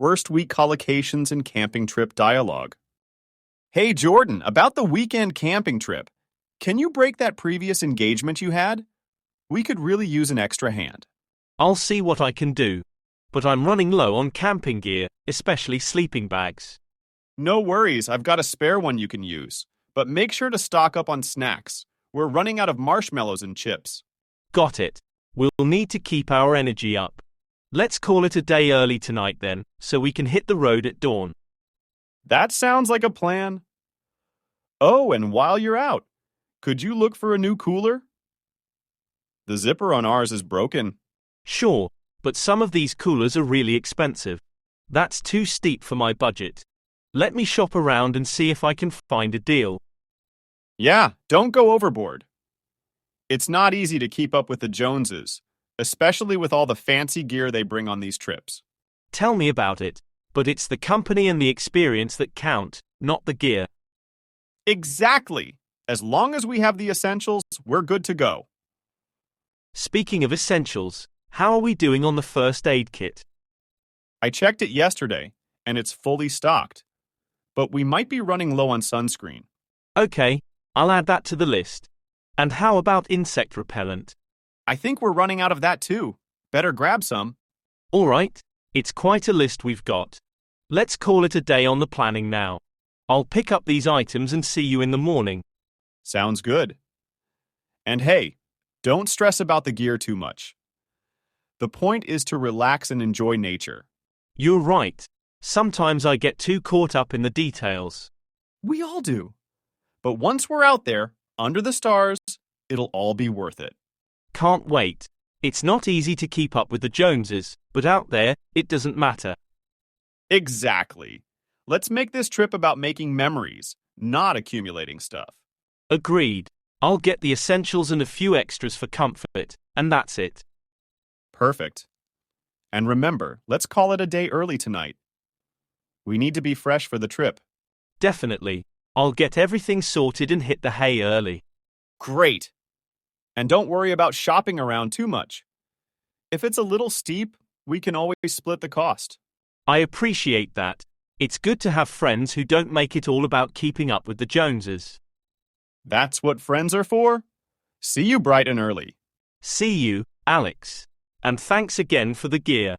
Worst week collocations and camping trip dialogue. Hey Jordan, about the weekend camping trip. Can you break that previous engagement you had? We could really use an extra hand. I'll see what I can do. But I'm running low on camping gear, especially sleeping bags. No worries, I've got a spare one you can use. But make sure to stock up on snacks. We're running out of marshmallows and chips. Got it. We'll need to keep our energy up. Let's call it a day early tonight then, so we can hit the road at dawn. That sounds like a plan. Oh, and while you're out, could you look for a new cooler? The zipper on ours is broken. Sure, but some of these coolers are really expensive. That's too steep for my budget. Let me shop around and see if I can find a deal. Yeah, don't go overboard. It's not easy to keep up with the Joneses, especially with all the fancy gear they bring on these trips. Tell me about it, but it's the company and the experience that count, not the gear. Exactly! As long as we have the essentials, we're good to go. Speaking of essentials, how are we doing on the first aid kit? I checked it yesterday, and it's fully stocked. But we might be running low on sunscreen. Okay, I'll add that to the list. And how about insect repellent? I think we're running out of that too. Better grab some. All right, it's quite a list we've got. Let's call it a day on the planning now. I'll pick up these items and see you in the morning. Sounds good. And hey, don't stress about the gear too much. The point is to relax and enjoy nature. You're right. Sometimes I get too caught up in the details. We all do. But once we're out there, under the stars, it'll all be worth it. Can't wait. It's not easy to keep up with the Joneses, but out there, it doesn't matter. Exactly. Let's make this trip about making memories, not accumulating stuff. Agreed. I'll get the essentials and a few extras for comfort, and that's it. Perfect. And remember, let's call it a day early tonight. We need to be fresh for the trip. Definitely. I'll get everything sorted and hit the hay early. Great. And don't worry about shopping around too much. If it's a little steep, we can always split the cost. I appreciate that. It's good to have friends who don't make it all about keeping up with the Joneses. That's what friends are for. See you bright and early. See you, Alex. And thanks again for the gear.